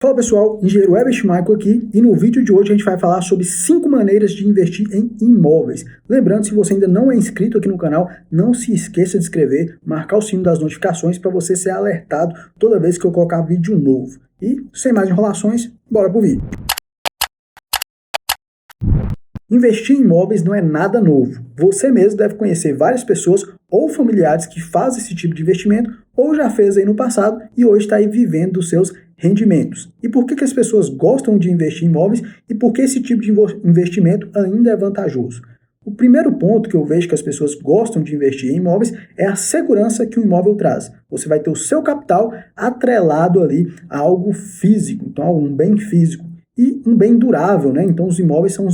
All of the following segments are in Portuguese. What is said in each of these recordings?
Fala pessoal, Engenheiro Herbert Michael aqui e no vídeo de hoje a gente vai falar sobre 5 maneiras de investir em imóveis. Lembrando, se você ainda não é inscrito aqui no canal, não se esqueça de inscrever, marcar o sino das notificações para você ser alertado toda vez que eu colocar vídeo novo. E sem mais enrolações, bora pro vídeo. Investir em imóveis não é nada novo. Você mesmo deve conhecer várias pessoas ou familiares que fazem esse tipo de investimento ou já fez aí no passado e hoje está aí vivendo dos seus rendimentos. E por que as pessoas gostam de investir em imóveis e por que esse tipo de investimento ainda é vantajoso? O primeiro ponto que eu vejo que as pessoas gostam de investir em imóveis é a segurança que o imóvel traz. Você vai ter o seu capital atrelado ali a algo físico, então a um bem físico. E um bem durável, né? Então os imóveis são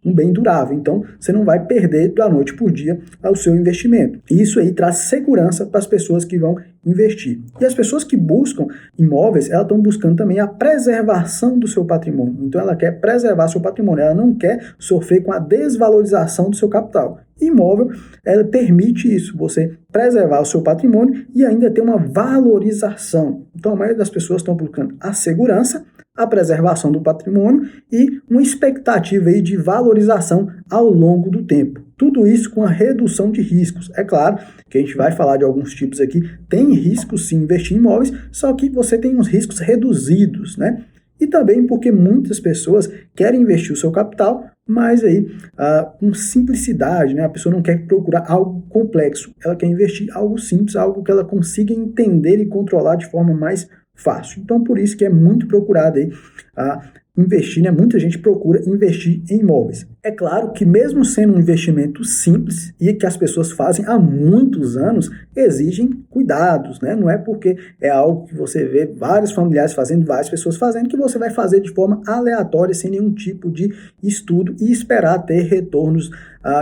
um bem durável. Então você não vai perder da noite por dia o seu investimento. E isso aí traz segurança para as pessoas que vão investir. E as pessoas que buscam imóveis, elas estão buscando também a preservação do seu patrimônio. Então ela quer preservar seu patrimônio, ela não quer sofrer com a desvalorização do seu capital. Imóvel, ela permite isso, você preservar o seu patrimônio e ainda ter uma valorização. Então a maioria das pessoas estão buscando a segurança, a preservação do patrimônio e uma expectativa aí de valorização ao longo do tempo. Tudo isso com a redução de riscos. É claro que a gente vai falar de alguns tipos aqui, tem riscos sim investir em imóveis, só que você tem uns riscos reduzidos, né? E também porque muitas pessoas querem investir o seu capital, mas aí com simplicidade, né? A pessoa não quer procurar algo complexo, ela quer investir algo simples, algo que ela consiga entender e controlar de forma mais fácil. Então, por isso que é muito procurado aí investir, né? Muita gente procura investir em imóveis. É claro que mesmo sendo um investimento simples e que as pessoas fazem há muitos anos, exigem cuidados, né? Não é porque é algo que você vê vários familiares fazendo, várias pessoas fazendo, que você vai fazer de forma aleatória, sem nenhum tipo de estudo e esperar ter retornos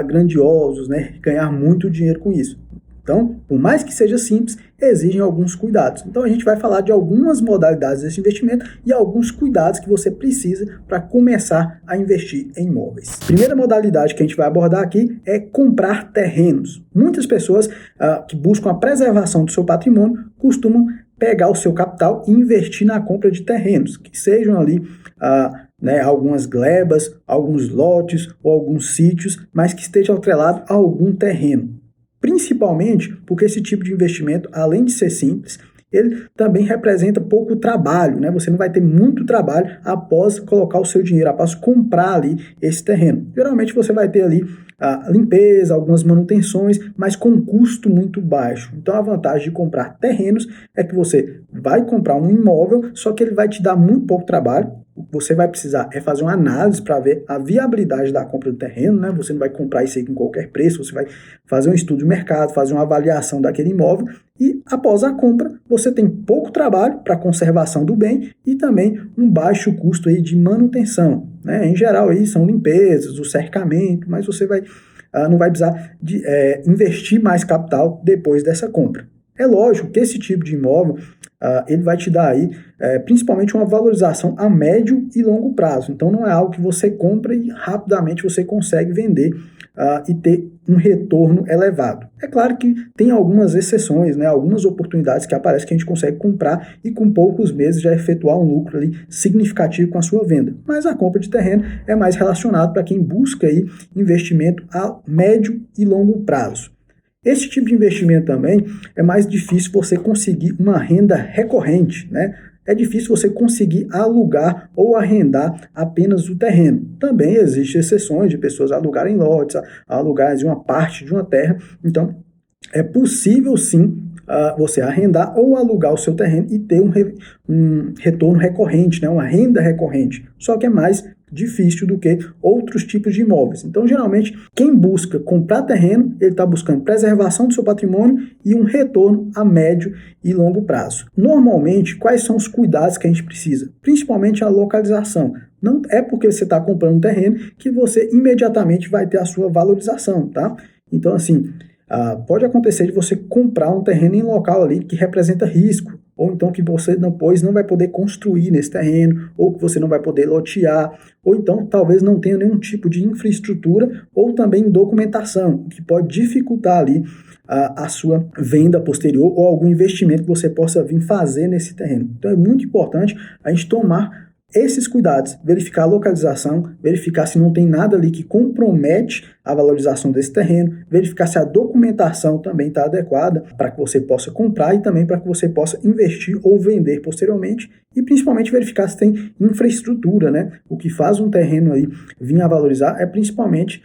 grandiosos, né? Ganhar muito dinheiro com isso. Então, por mais que seja simples, exigem alguns cuidados. Então, a gente vai falar de algumas modalidades desse investimento e alguns cuidados que você precisa para começar a investir em imóveis. Primeira modalidade que a gente vai abordar aqui é comprar terrenos. Muitas pessoas que buscam a preservação do seu patrimônio costumam pegar o seu capital e investir na compra de terrenos, que sejam ali algumas glebas, alguns lotes ou alguns sítios, mas que estejam atrelados a algum terreno. Principalmente porque esse tipo de investimento, além de ser simples, ele também representa pouco trabalho, né? Você não vai ter muito trabalho após colocar o seu dinheiro, após comprar ali esse terreno. Geralmente você vai ter ali a limpeza, algumas manutenções, mas com custo muito baixo. Então a vantagem de comprar terrenos é que você vai comprar um imóvel, só que ele vai te dar muito pouco trabalho. Você vai precisar fazer uma análise para ver a viabilidade da compra do terreno, né? Você não vai comprar isso aí com qualquer preço, você vai fazer um estudo de mercado, fazer uma avaliação daquele imóvel e após a compra você tem pouco trabalho para conservação do bem e também um baixo custo aí de manutenção, né? Em geral aí são limpezas, o cercamento, mas você não vai precisar de investir mais capital depois dessa compra. É lógico que esse tipo de imóvel ele vai te dar aí principalmente uma valorização a médio e longo prazo. Então não é algo que você compra e rapidamente você consegue vender e ter um retorno elevado. É claro que tem algumas exceções, né, algumas oportunidades que aparecem que a gente consegue comprar e com poucos meses já efetuar um lucro ali significativo com a sua venda. Mas a compra de terreno é mais relacionado para quem busca aí investimento a médio e longo prazo. Esse tipo de investimento também é mais difícil você conseguir uma renda recorrente, né? É difícil você conseguir alugar ou arrendar apenas o terreno. Também existem exceções de pessoas alugarem lotes, alugarem uma parte de uma terra. Então, é possível sim você arrendar ou alugar o seu terreno e ter um retorno recorrente, né? Uma renda recorrente. Só que é mais difícil do que outros tipos de imóveis. Então, geralmente, quem busca comprar terreno, ele está buscando preservação do seu patrimônio e um retorno a médio e longo prazo. Normalmente, quais são os cuidados que a gente precisa? Principalmente a localização. Não é porque você está comprando um terreno que você imediatamente vai ter a sua valorização, tá? Então, assim, pode acontecer de você comprar um terreno em local ali que representa risco. ou então que você depois não vai poder construir nesse terreno, ou que você não vai poder lotear, ou então talvez não tenha nenhum tipo de infraestrutura ou também documentação, que pode dificultar ali a sua venda posterior ou algum investimento que você possa vir fazer nesse terreno. Então é muito importante a gente tomar esses cuidados, verificar a localização, verificar se não tem nada ali que compromete a valorização desse terreno, verificar se a documentação também está adequada para que você possa comprar e também para que você possa investir ou vender posteriormente, e principalmente verificar se tem infraestrutura, né? O que faz um terreno aí vir a valorizar é principalmente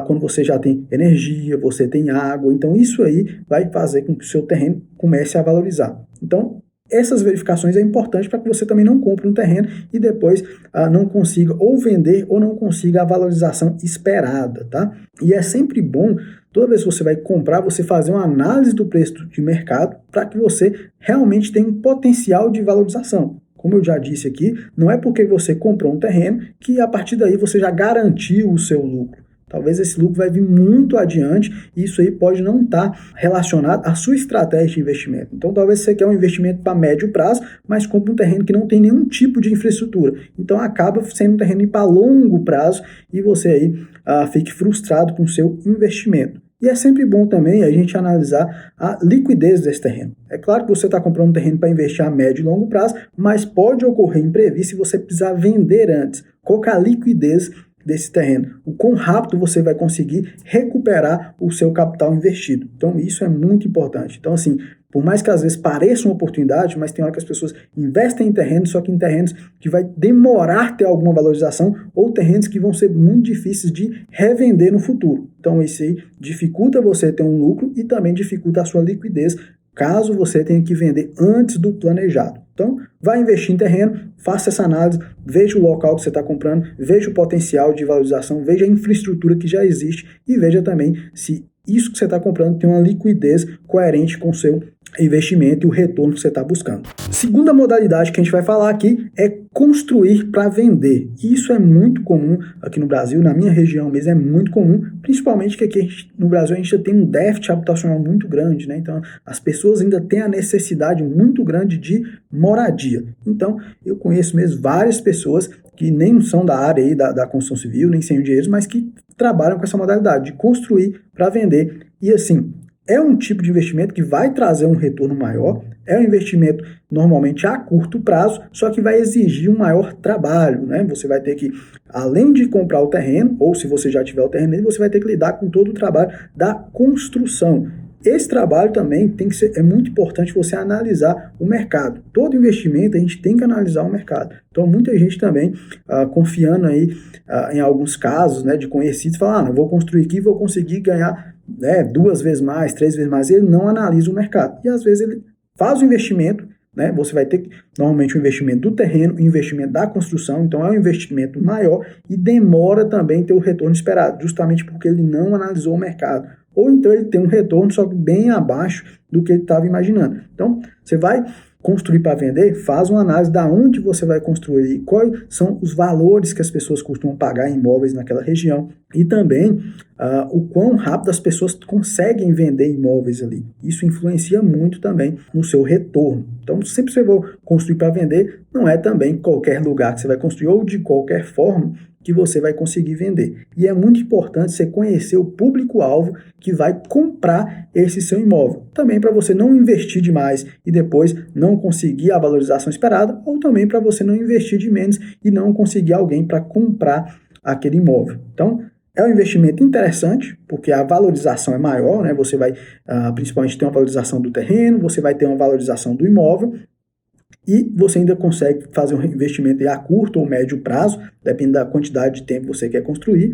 quando você já tem energia, você tem água, então isso aí vai fazer com que o seu terreno comece a valorizar. Então, essas verificações é importante para que você também não compre um terreno e depois não consiga ou vender ou não consiga a valorização esperada, tá? E é sempre bom, toda vez que você vai comprar, você fazer uma análise do preço de mercado para que você realmente tenha um potencial de valorização. Como eu já disse aqui, não é porque você comprou um terreno que a partir daí você já garantiu o seu lucro. Talvez esse lucro vai vir muito adiante e isso aí pode não estar relacionado à sua estratégia de investimento. Então, talvez você quer um investimento para médio prazo, mas compra um terreno que não tem nenhum tipo de infraestrutura. Então, acaba sendo um terreno para longo prazo e você aí fique frustrado com o seu investimento. E é sempre bom também a gente analisar a liquidez desse terreno. É claro que você está comprando um terreno para investir a médio e longo prazo, mas pode ocorrer imprevisto se você precisar vender antes. Qual que é a liquidez desse terreno? O quão rápido você vai conseguir recuperar o seu capital investido. Então, isso é muito importante. Então, assim, por mais que às vezes pareça uma oportunidade, mas tem hora que as pessoas investem em terrenos, só que em terrenos que vai demorar ter alguma valorização ou terrenos que vão ser muito difíceis de revender no futuro. Então, isso aí dificulta você ter um lucro e também dificulta a sua liquidez, caso você tenha que vender antes do planejado. Então, vai investir em terreno, faça essa análise, veja o local que você está comprando, veja o potencial de valorização, veja a infraestrutura que já existe e veja também se isso que você está comprando tem uma liquidez coerente com o seu investimento e o retorno que você está buscando. Segunda modalidade que a gente vai falar aqui é construir para vender. Isso é muito comum aqui no Brasil, na minha região mesmo é muito comum, principalmente que aqui no Brasil a gente já tem um déficit habitacional muito grande, né? Então as pessoas ainda têm a necessidade muito grande de moradia. Então eu conheço mesmo várias pessoas que nem são da área aí da construção civil, nem sem dinheiro, mas que trabalham com essa modalidade de construir para vender. E assim, é um tipo de investimento que vai trazer um retorno maior, é um investimento normalmente a curto prazo, só que vai exigir um maior trabalho, né? Você vai ter que, além de comprar o terreno, ou se você já tiver o terreno, você vai ter que lidar com todo o trabalho da construção. Esse trabalho também é muito importante você analisar o mercado. Todo investimento a gente tem que analisar o mercado. Então muita gente também confiando aí em alguns casos, né, de conhecidos, fala, não, vou construir aqui e vou conseguir ganhar 2 vezes mais, 3 vezes mais. Ele não analisa o mercado. E às vezes ele faz o investimento, né, você vai ter normalmente o investimento do terreno, o investimento da construção, então é um investimento maior e demora também ter o retorno esperado, justamente porque ele não analisou o mercado. Ou então ele tem um retorno só que bem abaixo do que ele estava imaginando. Então, você vai construir para vender, faz uma análise de onde você vai construir, quais são os valores que as pessoas costumam pagar em imóveis naquela região e também o quão rápido as pessoas conseguem vender imóveis ali. Isso influencia muito também no seu retorno. Então, sempre você for construir para vender, não é também qualquer lugar que você vai construir ou de qualquer forma que você vai conseguir vender. E é muito importante você conhecer o público-alvo que vai comprar esse seu imóvel. Também para você não investir demais e depois não conseguir a valorização esperada, ou também para você não investir de menos e não conseguir alguém para comprar aquele imóvel. Então, é um investimento interessante, porque a valorização é maior, né? Você vai principalmente ter uma valorização do terreno, você vai ter uma valorização do imóvel, e você ainda consegue fazer um investimento a curto ou médio prazo, depende da quantidade de tempo que você quer construir.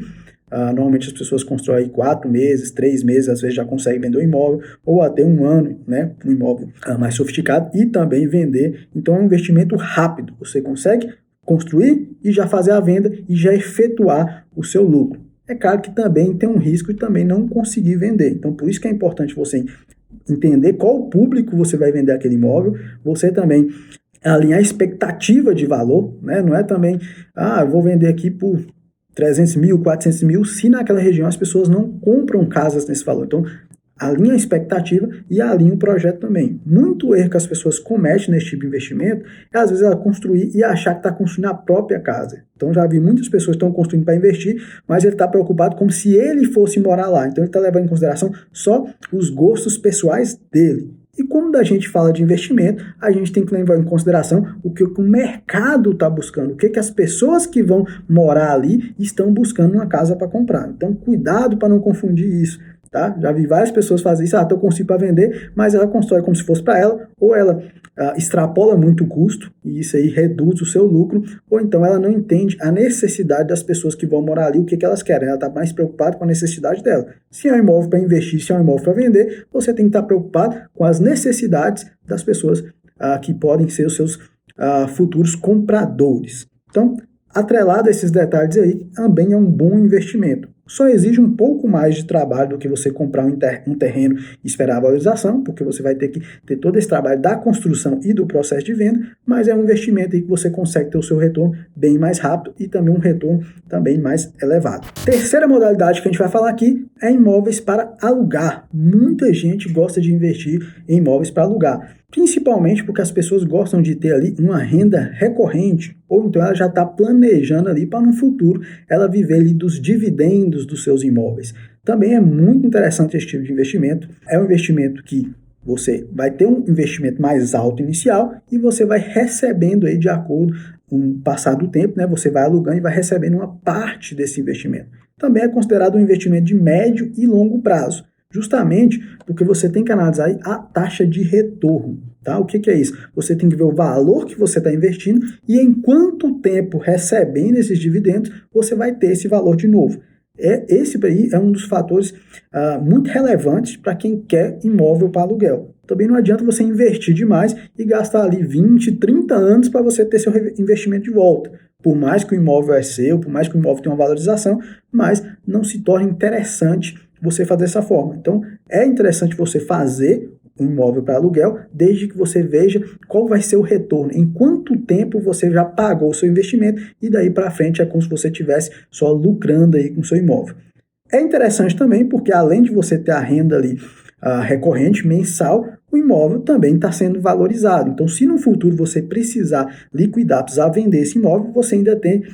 Normalmente as pessoas constroem 4 meses, 3 meses, às vezes já conseguem vender o imóvel, ou até 1 ano, né, um imóvel mais sofisticado, e também vender. Então é um investimento rápido, você consegue construir e já fazer a venda e já efetuar o seu lucro. É claro que também tem um risco de também não conseguir vender, então por isso que é importante você entender qual público você vai vender aquele imóvel, você também alinhar a expectativa de valor, né? Não é também, eu vou vender aqui por 300 mil, 400 mil, se naquela região as pessoas não compram casas nesse valor. Então, alinha a expectativa e alinha o projeto também. Muito erro que as pessoas cometem nesse tipo de investimento é, às vezes, ela construir e achar que está construindo a própria casa. Então, já vi muitas pessoas que estão construindo para investir, mas ele está preocupado como se ele fosse morar lá. Então, ele está levando em consideração só os gostos pessoais dele. E quando a gente fala de investimento, a gente tem que levar em consideração o que o mercado está buscando, o que as pessoas que vão morar ali estão buscando uma casa para comprar. Então, cuidado para não confundir isso. Tá? Já vi várias pessoas fazer isso, estou construindo para vender, mas ela constrói como se fosse para ela, ou ela extrapola muito o custo, e isso aí reduz o seu lucro, ou então ela não entende a necessidade das pessoas que vão morar ali, o que elas querem, ela está mais preocupada com a necessidade dela. Se é um imóvel para investir, se é um imóvel para vender, você tem que estar preocupado com as necessidades das pessoas que podem ser os seus futuros compradores. Então, atrelado a esses detalhes aí, também é um bom investimento. Só exige um pouco mais de trabalho do que você comprar um terreno e esperar a valorização, porque você vai ter que ter todo esse trabalho da construção e do processo de venda, mas é um investimento aí que você consegue ter o seu retorno bem mais rápido e também um retorno também mais elevado. Terceira modalidade que a gente vai falar aqui é imóveis para alugar. Muita gente gosta de investir em imóveis para alugar, principalmente porque as pessoas gostam de ter ali uma renda recorrente, ou então ela já está planejando ali para no futuro ela viver ali dos dividendos dos seus imóveis. Também é muito interessante esse tipo de investimento. É um investimento que você vai ter um investimento mais alto inicial e você vai recebendo aí de acordo com o passar do tempo, né? Você vai alugando e vai recebendo uma parte desse investimento. Também é considerado um investimento de médio e longo prazo, justamente porque você tem que analisar a taxa de retorno. Tá? O que é isso? Você tem que ver o valor que você está investindo e em quanto tempo recebendo esses dividendos você vai ter esse valor de novo. Esse aí é um dos fatores muito relevantes para quem quer imóvel para aluguel. Também não adianta você investir demais e gastar ali 20, 30 anos para você ter seu investimento de volta. Por mais que o imóvel é seu, por mais que o imóvel tenha uma valorização, mas não se torna interessante você fazer dessa forma. Então, é interessante você fazer um imóvel para aluguel, desde que você veja qual vai ser o retorno, em quanto tempo você já pagou o seu investimento, e daí para frente é como se você estivesse só lucrando aí com o seu imóvel. É interessante também porque além de você ter a renda ali recorrente, mensal, o imóvel também está sendo valorizado. Então, se no futuro você precisar liquidar, precisar vender esse imóvel, você ainda tem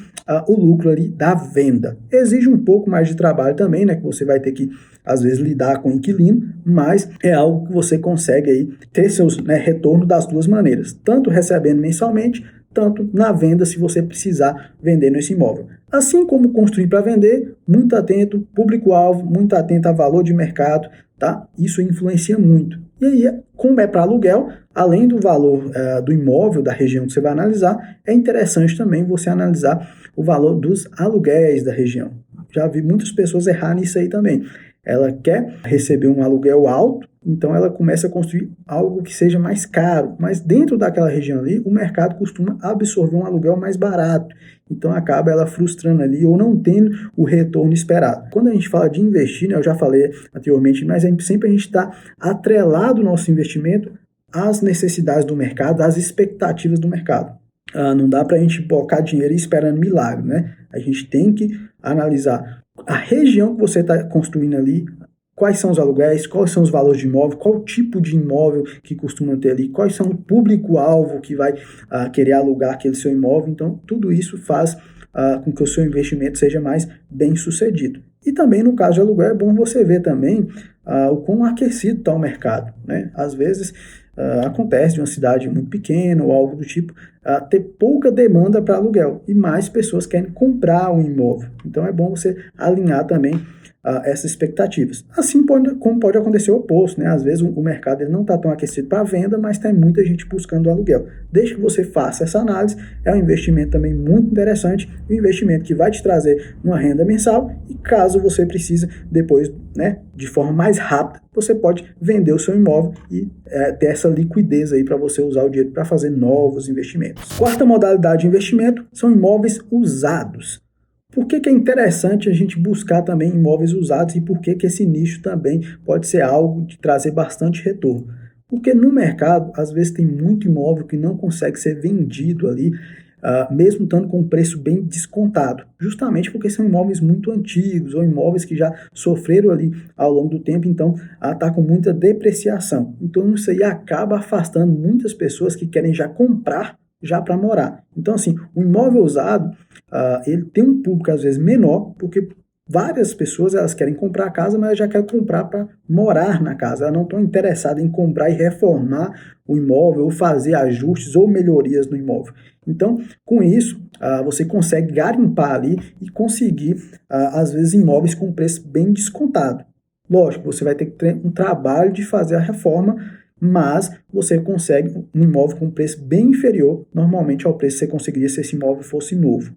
o lucro ali da venda. Exige um pouco mais de trabalho também, né? Que você vai ter que, às vezes, lidar com o inquilino, mas é algo que você consegue aí ter seus retorno das duas maneiras, tanto recebendo mensalmente, tanto na venda se você precisar vender nesse imóvel. Assim como construir para vender, muito atento, público-alvo, muito atento a valor de mercado, tá? Isso influencia muito. E aí, como é para aluguel, além do valor do imóvel, da região que você vai analisar, é interessante também você analisar o valor dos aluguéis da região. Já vi muitas pessoas errar nisso aí também. Ela quer receber um aluguel alto, então ela começa a construir algo que seja mais caro, mas dentro daquela região ali, o mercado costuma absorver um aluguel mais barato, então acaba ela frustrando ali ou não tendo o retorno esperado. Quando a gente fala de investir, né, eu já falei anteriormente, mas sempre a gente está atrelado o nosso investimento às necessidades do mercado, às expectativas do mercado. Não dá para a gente colocar dinheiro esperando milagre, né? A gente tem que analisar a região que você está construindo ali, quais são os aluguéis, quais são os valores de imóvel, qual tipo de imóvel que costuma ter ali, quais são o público-alvo que vai querer alugar aquele seu imóvel. Então, tudo isso faz com que o seu investimento seja mais bem sucedido. E também, no caso de aluguel, é bom você ver também o quão aquecido está o mercado, né? Às vezes, acontece de uma cidade muito pequena ou algo do tipo, ter pouca demanda para aluguel e mais pessoas querem comprar um imóvel. Então é bom você alinhar também essas expectativas. Assim como pode acontecer o oposto, né? Às vezes o mercado ele não está tão aquecido para venda, mas tem muita gente buscando o aluguel. Desde que você faça essa análise, é um investimento também muito interessante, um investimento que vai te trazer uma renda mensal e caso você precise depois, né, de forma mais rápida, você pode vender o seu imóvel e ter essa liquidez aí para você usar o dinheiro para fazer novos investimentos. Quarta modalidade de investimento são imóveis usados. Por que é interessante a gente buscar também imóveis usados e por que esse nicho também pode ser algo de trazer bastante retorno? Porque no mercado, às vezes tem muito imóvel que não consegue ser vendido ali mesmo estando com um preço bem descontado, justamente porque são imóveis muito antigos ou imóveis que já sofreram ali ao longo do tempo, então está com muita depreciação. Então isso aí acaba afastando muitas pessoas que querem já comprar já para morar. Então assim, o imóvel usado, ele tem um público às vezes menor, porque várias pessoas elas querem comprar a casa, mas já querem comprar para morar na casa. Elas não estão interessadas em comprar e reformar o imóvel, ou fazer ajustes ou melhorias no imóvel. Então, com isso, você consegue garimpar ali e conseguir, às vezes, imóveis com preço bem descontado. Lógico, você vai ter que ter um trabalho de fazer a reforma, mas você consegue um imóvel com preço bem inferior, normalmente, ao preço que você conseguiria se esse imóvel fosse novo.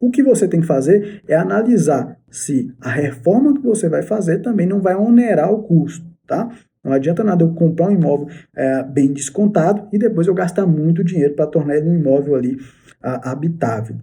O que você tem que fazer é analisar se a reforma que você vai fazer também não vai onerar o custo, tá? Não adianta nada eu comprar um imóvel bem descontado e depois eu gastar muito dinheiro para tornar ele um imóvel ali habitável.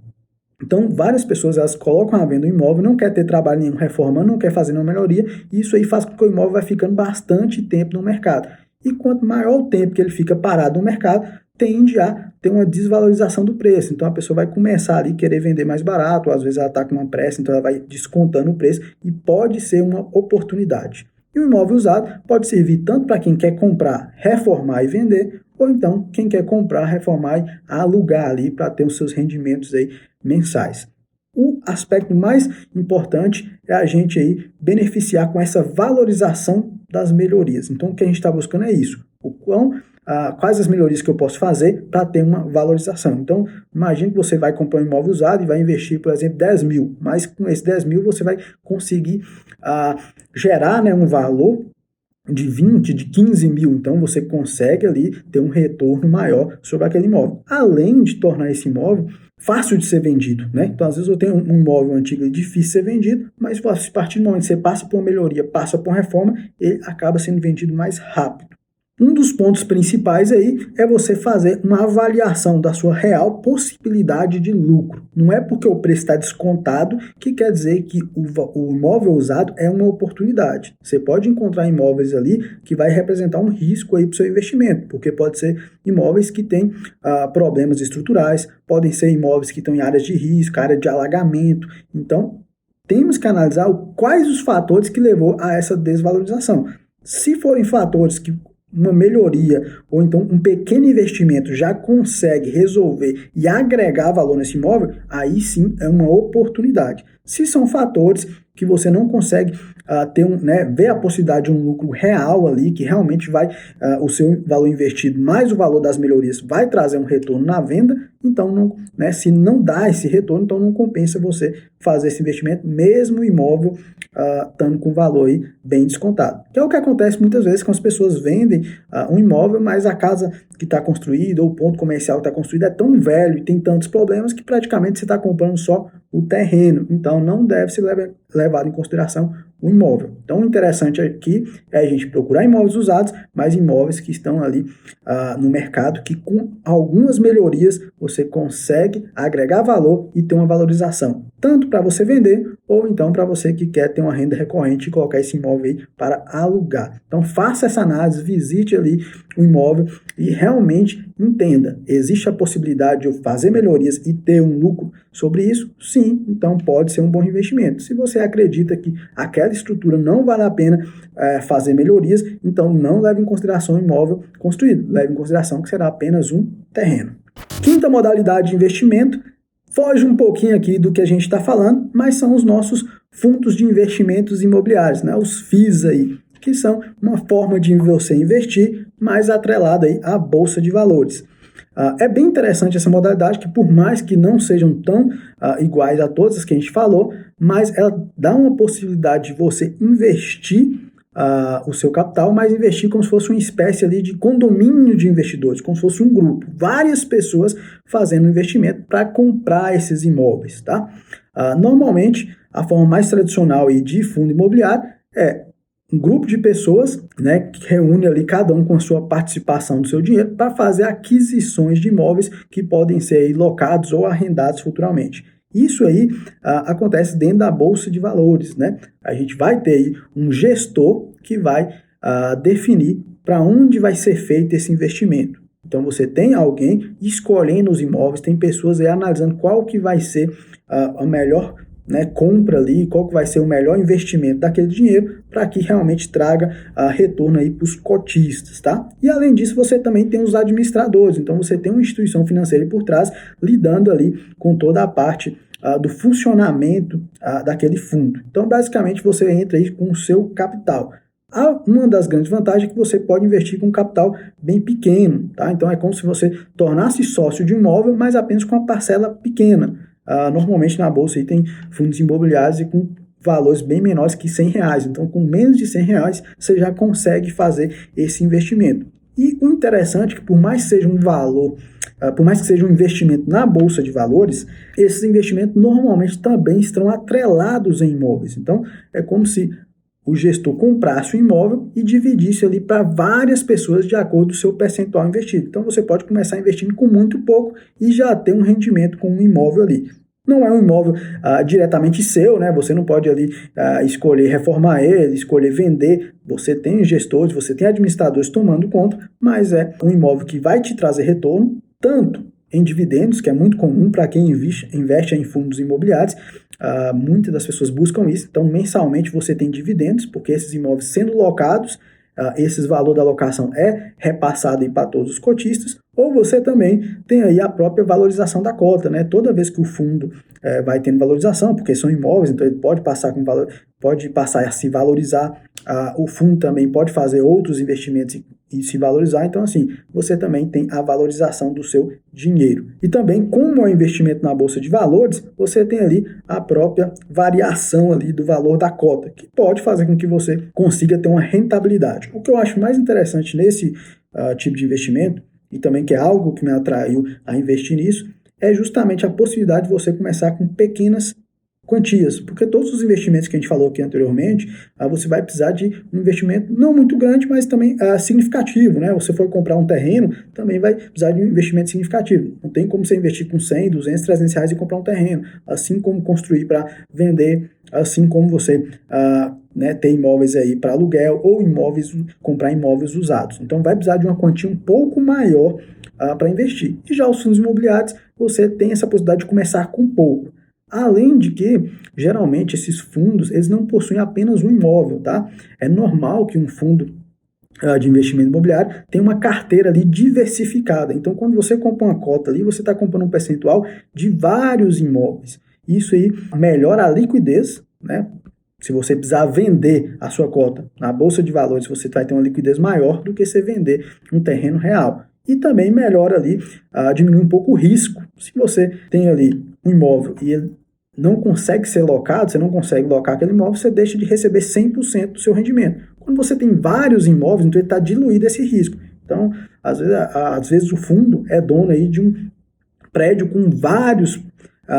Então, várias pessoas elas colocam à venda um imóvel, não quer ter trabalho nenhum, reforma, não quer fazer nenhuma melhoria, e isso aí faz com que o imóvel vai ficando bastante tempo no mercado. E quanto maior o tempo que ele fica parado no mercado, tende a ter uma desvalorização do preço. Então a pessoa vai começar ali a querer vender mais barato, ou às vezes ela está com uma pressa, então ela vai descontando o preço e pode ser uma oportunidade. E o imóvel usado pode servir tanto para quem quer comprar, reformar e vender, ou então quem quer comprar, reformar e alugar ali para ter os seus rendimentos aí mensais. O aspecto mais importante é a gente aí beneficiar com essa valorização das melhorias. Então o que a gente está buscando é isso, quais as melhorias que eu posso fazer para ter uma valorização. Então, imagine que você vai comprar um imóvel usado e vai investir, por exemplo, 10 mil, mas com esse 10 mil você vai conseguir gerar, né, um valor de 20, de 15 mil, então você consegue ali ter um retorno maior sobre aquele imóvel, além de tornar esse imóvel fácil de ser vendido, né? Então, às vezes eu tenho um imóvel antigo e difícil de ser vendido, mas a partir do momento que você passa por uma melhoria, passa por uma reforma, ele acaba sendo vendido mais rápido. Um dos pontos principais aí é você fazer uma avaliação da sua real possibilidade de lucro. Não é porque o preço está descontado que quer dizer que o imóvel usado é uma oportunidade. Você pode encontrar imóveis ali que vai representar um risco aí para o seu investimento, porque pode ser imóveis que têm problemas estruturais, podem ser imóveis que estão em áreas de risco, área de alagamento. Então, temos que analisar quais os fatores que levou a essa desvalorização. Se forem fatores que uma melhoria ou então um pequeno investimento já consegue resolver e agregar valor nesse imóvel, aí sim é uma oportunidade. Se são fatores que você não consegue ver a possibilidade de um lucro real ali, que realmente vai, o seu valor investido mais o valor das melhorias vai trazer um retorno na venda, então não, se não dá esse retorno, então não compensa você fazer esse investimento, mesmo o imóvel estando com valor aí bem descontado. Que é o que acontece muitas vezes quando as pessoas vendem um imóvel, mas a casa que está construída ou o ponto comercial que está construído é tão velho e tem tantos problemas que praticamente você está comprando só o terreno. Então não deve ser levado em consideração o imóvel. Então o interessante aqui é a gente procurar imóveis usados, mas imóveis que estão ali no mercado, que com algumas melhorias você consegue agregar valor e ter uma valorização, tanto para você vender ou então para você que quer ter uma renda recorrente e colocar esse imóvel aí para alugar. Então faça essa análise, visite ali o imóvel e realmente entenda, existe a possibilidade de eu fazer melhorias e ter um lucro sobre isso? Sim, então pode ser um bom investimento. Se você acredita que aquela estrutura não vale a pena fazer melhorias, então não leve em consideração o imóvel construído, leve em consideração que será apenas um terreno. Quinta modalidade de investimento, foge um pouquinho aqui do que a gente está falando, mas são os nossos fundos de investimentos imobiliários, né? Os FIIs aí, que são uma forma de você investir mais atrelada aí à Bolsa de Valores. É bem interessante essa modalidade, que por mais que não sejam tão iguais a todas as que a gente falou, mas ela dá uma possibilidade de você investir o seu capital, mas investir como se fosse uma espécie ali de condomínio de investidores, como se fosse um grupo, várias pessoas fazendo investimento para comprar esses imóveis, tá? Normalmente, a forma mais tradicional aí de fundo imobiliário é um grupo de pessoas, né, que reúne ali cada um com a sua participação do seu dinheiro para fazer aquisições de imóveis que podem ser aí locados ou arrendados futuramente. Isso aí acontece dentro da Bolsa de Valores, né? A gente vai ter aí um gestor que vai definir para onde vai ser feito esse investimento. Então você tem alguém escolhendo os imóveis, tem pessoas aí analisando qual que vai ser a melhor, né, compra ali, qual que vai ser o melhor investimento daquele dinheiro para que realmente traga retorno aí para os cotistas, tá? E além disso, você também tem os administradores, então você tem uma instituição financeira aí por trás lidando ali com toda a parte do funcionamento daquele fundo. Então, basicamente, você entra aí com o seu capital. Uma das grandes vantagens é que você pode investir com um capital bem pequeno, tá? Então, é como se você tornasse sócio de um imóvel, mas apenas com uma parcela pequena. Normalmente na bolsa aí tem fundos imobiliários e com valores bem menores que R$100. Então, com menos de R$100, você já consegue fazer esse investimento. E o interessante é que por mais que seja um valor, por mais que seja um investimento na bolsa de valores, esses investimentos normalmente também estão atrelados em imóveis. Então, é como se o gestor comprasse o imóvel e dividisse ali para várias pessoas de acordo com o seu percentual investido. Então você pode começar investindo com muito pouco e já ter um rendimento com um imóvel ali. Não é um imóvel diretamente seu, né? Você não pode ali escolher reformar ele, escolher vender. Você tem gestores, você tem administradores tomando conta, mas é um imóvel que vai te trazer retorno, tanto em dividendos, que é muito comum para quem investe em fundos imobiliários. Muitas das pessoas buscam isso. Então, mensalmente você tem dividendos, porque esses imóveis sendo locados, esse valor da locação é repassado para todos os cotistas, ou você também tem aí a própria valorização da cota, né? Toda vez que o fundo vai tendo valorização, porque são imóveis, então ele pode passar pode passar a se valorizar, o fundo também pode fazer outros investimentos e se valorizar. Então, assim, você também tem a valorização do seu dinheiro. E também, como é um investimento na bolsa de valores, você tem ali a própria variação ali do valor da cota, que pode fazer com que você consiga ter uma rentabilidade. O que eu acho mais interessante nesse tipo de investimento, e também que é algo que me atraiu a investir nisso, é justamente a possibilidade de você começar com pequenas quantias, porque todos os investimentos que a gente falou aqui anteriormente, você vai precisar de um investimento não muito grande, mas também significativo, né? Você for comprar um terreno, também vai precisar de um investimento significativo. Não tem como você investir com 100, 200, 300 reais e comprar um terreno, assim como construir para vender, assim como você ter imóveis aí para aluguel ou comprar imóveis usados. Então vai precisar de uma quantia um pouco maior para investir. E já os fundos imobiliários, você tem essa possibilidade de começar com pouco. Além de que, geralmente, esses fundos, eles não possuem apenas um imóvel, tá? É normal que um fundo de investimento imobiliário tenha uma carteira ali diversificada. Então, quando você compra uma cota ali, você está comprando um percentual de vários imóveis. Isso aí melhora a liquidez, né? Se você precisar vender a sua cota na Bolsa de Valores, você vai ter uma liquidez maior do que você vender um terreno real. E também melhora ali, diminui um pouco o risco. Se você tem ali um imóvel e ele não consegue ser locado, você não consegue locar aquele imóvel, você deixa de receber 100% do seu rendimento. Quando você tem vários imóveis, então ele está diluído esse risco. Então, às vezes o fundo é dono aí de um prédio com várias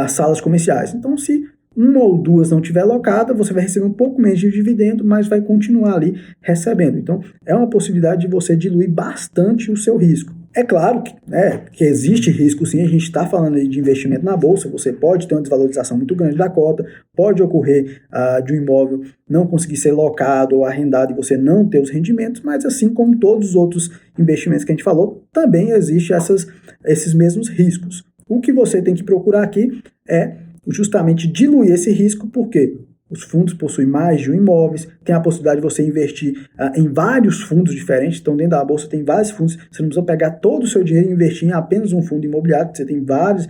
salas comerciais. Então, se uma ou duas não tiver locada, você vai receber um pouco menos de dividendo, mas vai continuar ali recebendo. Então, é uma possibilidade de você diluir bastante o seu risco. É claro que existe risco sim, a gente está falando aí de investimento na bolsa, você pode ter uma desvalorização muito grande da cota, pode ocorrer de um imóvel não conseguir ser locado ou arrendado e você não ter os rendimentos, mas assim como todos os outros investimentos que a gente falou, também existem esses mesmos riscos. O que você tem que procurar aqui é justamente diluir esse risco, porque os fundos possuem mais de um imóvel, tem a possibilidade de você investir em vários fundos diferentes. Então, dentro da bolsa tem vários fundos, você não precisa pegar todo o seu dinheiro e investir em apenas um fundo imobiliário, você tem várias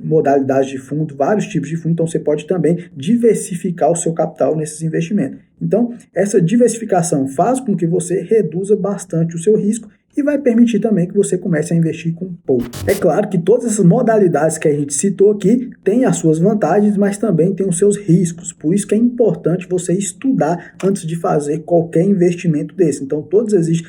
modalidades de fundo, vários tipos de fundo, então você pode também diversificar o seu capital nesses investimentos. Então, essa diversificação faz com que você reduza bastante o seu risco e vai permitir também que você comece a investir com pouco. É claro que todas essas modalidades que a gente citou aqui têm as suas vantagens, mas também têm os seus riscos. Por isso que é importante você estudar antes de fazer qualquer investimento desse. Então, todos existem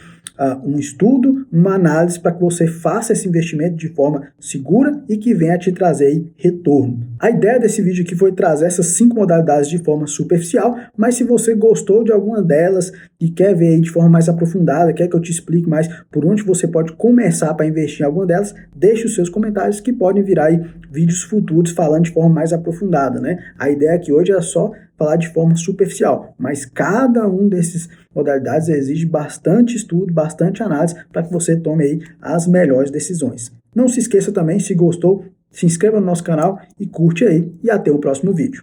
um estudo, uma análise para que você faça esse investimento de forma segura e que venha te trazer aí retorno. A ideia desse vídeo aqui foi trazer essas 5 modalidades de forma superficial, mas se você gostou de alguma delas e quer ver aí de forma mais aprofundada, quer que eu te explique mais por onde você pode começar para investir em alguma delas, deixe os seus comentários que podem virar aí vídeos futuros falando de forma mais aprofundada, né? A ideia aqui hoje é só falar de forma superficial, mas cada um desses modalidades exige bastante estudo, bastante análise para que você tome aí as melhores decisões. Não se esqueça também, se gostou, se inscreva no nosso canal e curte aí, e até o próximo vídeo.